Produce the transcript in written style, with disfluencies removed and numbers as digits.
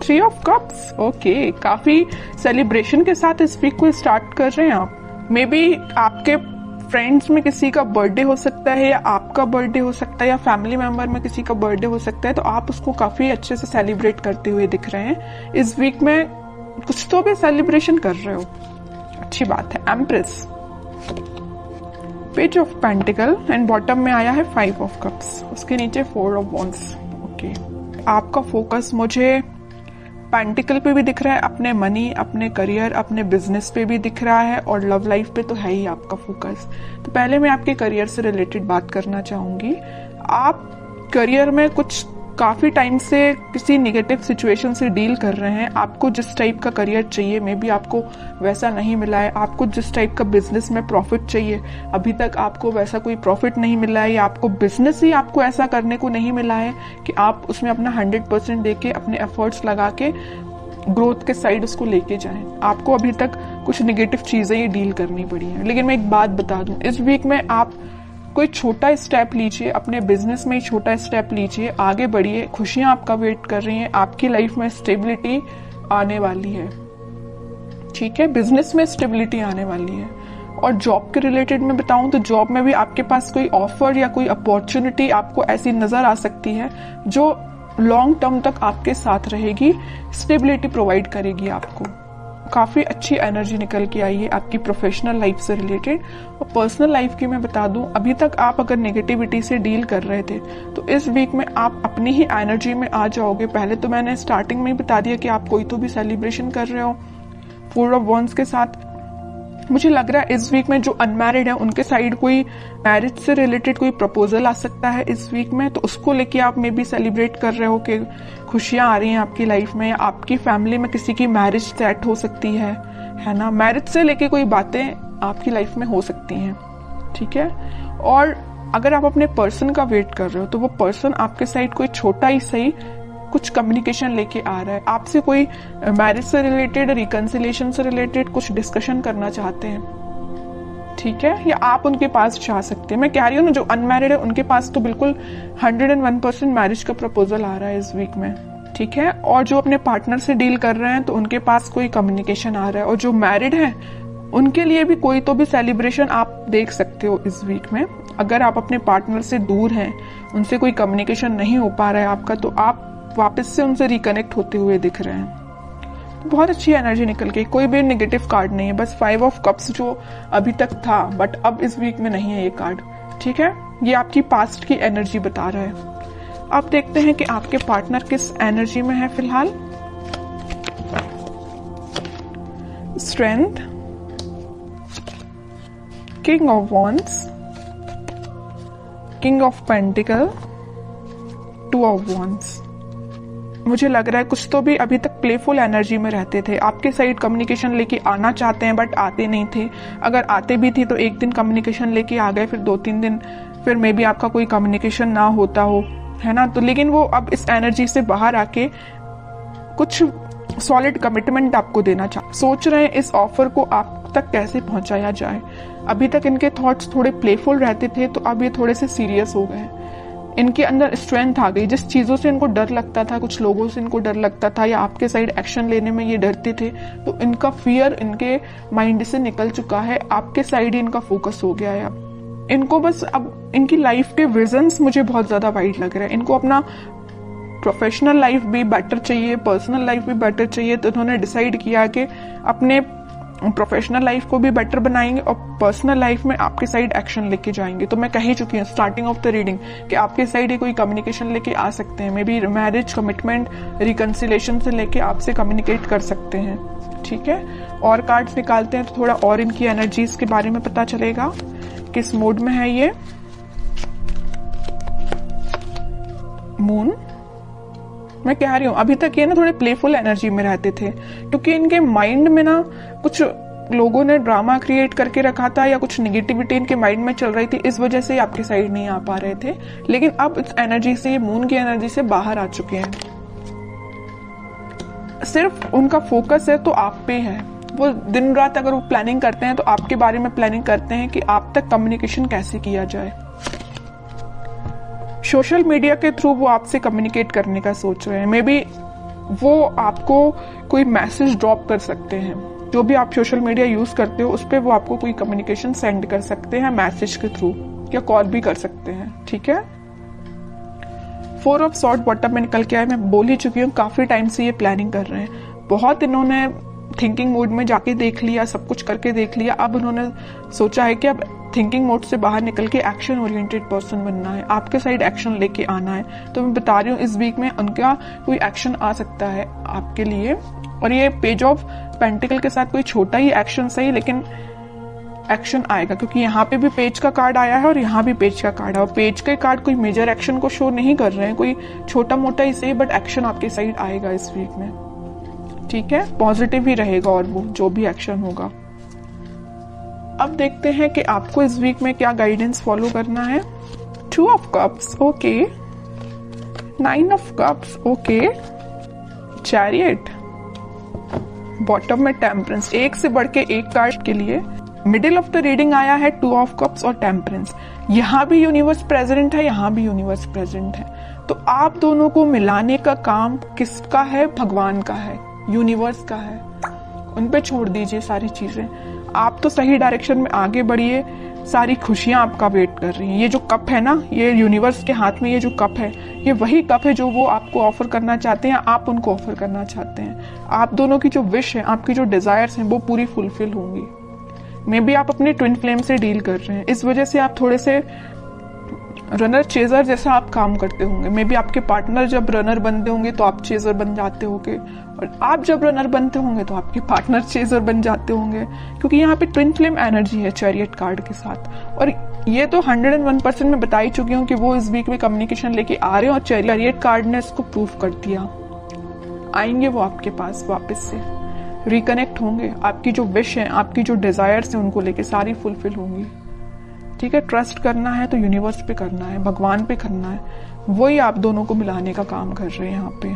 3 of cups, okay, काफी celebration के साथ इस वीक को स्टार्ट कर रहे हैं आप। मे बी आपके फ्रेंड्स में किसी का बर्थडे हो सकता है, या आपका बर्थडे हो सकता है, या फैमिली मेंबर में किसी का बर्थडे हो सकता है, तो आप उसको काफी अच्छे से सेलिब्रेट करते हुए दिख रहे हैं। इस वीक में कुछ तो भी सेलिब्रेशन कर रहे हो, अच्छी बात है। Empress, page of pentacle and bottom में आया है 5 ऑफ कप्स, उसके नीचे 4 ऑफ वॉन्ड्स। ओके, आपका फोकस मुझे पेंटिकल पे भी दिख रहा है, अपने मनी, अपने करियर, अपने बिजनेस पे भी दिख रहा है, और लव लाइफ पे तो है ही आपका फोकस। तो पहले मैं आपके करियर से रिलेटेड बात करना चाहूंगी। आप करियर में कुछ काफी टाइम से किसी नेगेटिव सिचुएशन से डील कर रहे हैं। आपको जिस टाइप का करियर चाहिए मे बी आपको वैसा नहीं मिला है। आपको जिस टाइप का बिजनेस में प्रॉफिट चाहिए अभी तक आपको वैसा कोई प्रॉफिट नहीं मिला है, या आपको बिजनेस ही आपको ऐसा करने को नहीं मिला है कि आप उसमें अपना 100% देके अपने एफर्ट्स लगा के ग्रोथ के साइड उसको लेके जाएं। आपको अभी तक कुछ नेगेटिव चीजें ही डील करनी पड़ी हैं। लेकिन मैं एक बात बता दूं, इस वीक में आप कोई छोटा स्टेप लीजिए, अपने बिजनेस में ही छोटा स्टेप लीजिए, आगे बढ़िए, खुशियां आपका वेट कर रही हैं, आपकी लाइफ में स्टेबिलिटी आने वाली है। ठीक है, बिजनेस में स्टेबिलिटी आने वाली है। और जॉब के रिलेटेड में बताऊं तो जॉब में भी आपके पास कोई ऑफर या कोई अपॉर्चुनिटी आपको ऐसी नजर आ सकती है जो लॉन्ग टर्म तक आपके साथ रहेगी, स्टेबिलिटी प्रोवाइड करेगी आपको। काफी अच्छी एनर्जी निकल के आई है आपकी प्रोफेशनल लाइफ से रिलेटेड। और पर्सनल लाइफ की मैं बता दूं, अभी तक आप अगर नेगेटिविटी से डील कर रहे थे तो इस वीक में आप अपनी ही एनर्जी में आ जाओगे। पहले तो मैंने स्टार्टिंग में ही बता दिया कि आप कोई तो भी सेलिब्रेशन कर रहे हो 4 ऑफ वॉन्ड्स के साथ। मुझे लग रहा है इस वीक में जो अनमैरिड है उनके साइड कोई मैरिज से रिलेटेड कोई प्रपोजल आ सकता है इस वीक में, तो उसको लेके आप मे बी सेलिब्रेट कर रहे हो कि खुशियां आ रही हैं आपकी लाइफ में, या आपकी फैमिली में किसी की मैरिज सेट हो सकती है ना। मैरिज से लेके कोई बातें आपकी लाइफ में हो सकती हैं, ठीक है। और अगर आप अपने पर्सन का वेट कर रहे हो तो वो पर्सन आपके साइड कोई छोटा ही सही कुछ कम्युनिकेशन लेके आ रहा है, आपसे कोई मैरिज से रिलेटेड, रिकंसिलिएशन से रिलेटेड कुछ डिस्कशन करना चाहते हैं, ठीक है, या आप उनके पास जा सकते हैं। मैं कह रही हूँ ना, जो अनमैरिड है उनके पास तो बिल्कुल 101% मैरिज का प्रपोजल आ रहा है इस वीक में, ठीक है। और जो अपने पार्टनर से डील कर रहे हैं तो उनके पास कोई कम्युनिकेशन आ रहा है, और जो मैरिड है उनके लिए भी कोई तो भी सेलिब्रेशन आप देख सकते हो इस वीक में। अगर आप अपने पार्टनर से दूर हैं, उनसे कोई कम्युनिकेशन नहीं हो पा रहा है आपका, तो आप वापस से उनसे रिकनेक्ट होते हुए दिख रहे हैं। बहुत अच्छी एनर्जी निकल गई, कोई भी नेगेटिव कार्ड नहीं है, बस 5 ऑफ कप्स जो अभी तक था बट अब इस वीक में नहीं है ये कार्ड, ठीक है। ये आपकी पास्ट की एनर्जी बता रहा है। अब देखते हैं कि आपके पार्टनर किस एनर्जी में है फिलहाल। Strength, king of wands, king of pentacle, 2 of wands. मुझे लग रहा है कुछ तो भी अभी तक प्लेफुल एनर्जी में रहते थे, आपके साइड कम्युनिकेशन लेके आना चाहते हैं बट आते नहीं थे। अगर आते भी थे तो एक दिन कम्युनिकेशन लेके आ गए, फिर 2-3 दिन फिर मे बी आपका कोई कम्युनिकेशन ना होता हो, है ना। तो लेकिन वो अब इस एनर्जी से बाहर आके कुछ सॉलिड कमिटमेंट आपको देना सोच रहे हैं। इस ऑफर को आप तक कैसे पहुंचाया जाए। अभी तक इनके थॉट्स थोड़े प्लेफुल रहते थे, तो अब ये थोड़े से सीरियस हो गए। इनके अंदर स्ट्रेंथ आ गई। जिस चीजों से इनको डर लगता था, कुछ लोगों से इनको डर लगता था, या आपके साइड एक्शन लेने में ये डरते थे, तो इनका फियर इनके माइंड से निकल चुका है। आपके साइड ही इनका फोकस हो गया है। अब इनको बस अब इनकी लाइफ के विजन्स मुझे बहुत ज्यादा वाइड लग रहे हैं। इनको अपना प्रोफेशनल लाइफ भी बेटर चाहिए, पर्सनल लाइफ भी बेटर चाहिए, तो इन्होंने डिसाइड किया कि अपने प्रोफेशनल लाइफ को भी बेटर बनाएंगे और पर्सनल लाइफ में आपके साइड एक्शन लेके जाएंगे। तो मैं कह ही चुकी हूँ स्टार्टिंग ऑफ द रीडिंग कि आपके साइड ही कोई कम्युनिकेशन लेके आ सकते हैं। May be marriage, commitment, reconciliation से लेके आपसे कम्युनिकेट कर सकते हैं, ठीक है। और कार्ड्स निकालते हैं तो थोड़ा और इनकी एनर्जीज के बारे में पता चलेगा, किस मूड में है ये। मून, मैं कह रही हूँ अभी तक ये ना थोड़े प्लेफुल एनर्जी में रहते थे, क्योंकि इनके माइंड में ना कुछ लोगों ने ड्रामा क्रिएट करके रखा था, या कुछ नेगेटिविटी इनके माइंड में चल रही थी, इस वजह से आपके साइड नहीं आ पा रहे थे। लेकिन अब इस एनर्जी से, मून की एनर्जी से बाहर आ चुके हैं। सिर्फ उनका फोकस है तो आप पे है। वो दिन रात अगर वो प्लानिंग करते हैं तो आपके बारे में प्लानिंग करते हैं कि आप तक कम्युनिकेशन कैसे किया जाए। सोशल मीडिया के थ्रू वो आपसे कम्युनिकेट करने का सोच रहे हैं। मे बी वो आपको कोई मैसेज ड्रॉप कर सकते हैं। जो भी आप सोशल मीडिया यूज करते हो उस पर वो आपको कोई कम्युनिकेशन सेंड कर सकते हैं मैसेज के थ्रू, या कॉल भी कर सकते हैं, ठीक है। 4 ऑफ सॉर्ड बॉटम में निकल के आए, मैं बोल ही चुकी हूँ काफी टाइम से ये प्लानिंग कर रहे हैं। बहुत इन्होंने थिंकिंग मोड में जाके देख लिया, सब कुछ करके देख लिया। अब उन्होंने सोचा है कि अब थिंकिंग मोड से बाहर निकल के एक्शन ओरिएंटेड पर्सन बनना है, आपके साइड एक्शन लेके आना है। तो मैं बता रही हूँ इस वीक में उनका कोई एक्शन आ सकता है आपके लिए। और ये पेज ऑफ पेंटिकल के साथ कोई छोटा ही एक्शन सही, लेकिन एक्शन आएगा, क्योंकि यहाँ पे भी पेज का कार्ड आया है और यहाँ भी पेज का कार्ड है। और पेज के कार्ड कोई मेजर एक्शन को शो नहीं कर रहे हैं, कोई छोटा मोटा ही सही, बट एक्शन आपके साइड आएगा इस वीक में, ठीक है। पॉजिटिव ही रहेगा और वो जो भी एक्शन होगा। अब देखते हैं कि आपको इस वीक में क्या गाइडेंस फॉलो करना है। 2 of cups, okay. 9 of cups, okay. Chariot, bottom में टेम्परेंस, एक से बढ़ के एक कार्ड के लिए। मिडिल ऑफ द रीडिंग आया है 2 ऑफ कप्स और टेम्परेंस। यहाँ भी यूनिवर्स प्रेजेंट है, यहाँ भी यूनिवर्स प्रेजेंट है। तो आप दोनों को मिलाने का काम किसका है? भगवान का है, यूनिवर्स का है। उन पे छोड़ दीजिए सारी चीजें। आप तो सही डायरेक्शन में आगे बढ़िए, सारी खुशियां आपका वेट कर रही हैं। ये जो कप है ना, ये यूनिवर्स के हाथ में ये जो कप है, ये वही कप है जो वो आपको ऑफर करना चाहते हैं, आप उनको ऑफर करना चाहते हैं। आप दोनों की जो विश है, आपकी जो डिजायर्स हैं, वो पूरी फुलफिल होंगी। मे बी आप अपने ट्विन फ्लेम से डील कर रहे हैं, इस वजह से आप थोड़े से रनर चेजर जैसा आप काम करते होंगे। मे बी आपके पार्टनर जब रनर बनते होंगे तो आप चेजर बन जाते होंगे, और आप जब रनर बनते होंगे तो आपके पार्टनर चेजर बन जाते होंगे, क्योंकि यहाँ पे ट्विन फ्लेम एनर्जी है चैरियट कार्ड के साथ। और ये तो 101% में बता ही चुकी हूँ कि वो इस वीक में कम्युनिकेशन लेके आ रहे हैं, और चैरियट कार्ड ने इसको प्रूफ कर दिया। आएंगे वो आपके पास वापस से, रिकनेक्ट होंगे। आपकी जो विश है, आपकी जो डिजायर्स है, उनको लेके सारी फुलफिल होंगी, ठीक है। ट्रस्ट करना है तो यूनिवर्स पे करना है, भगवान पे करना है। वही आप दोनों को मिलाने का काम कर रहे हैं यहाँ पे।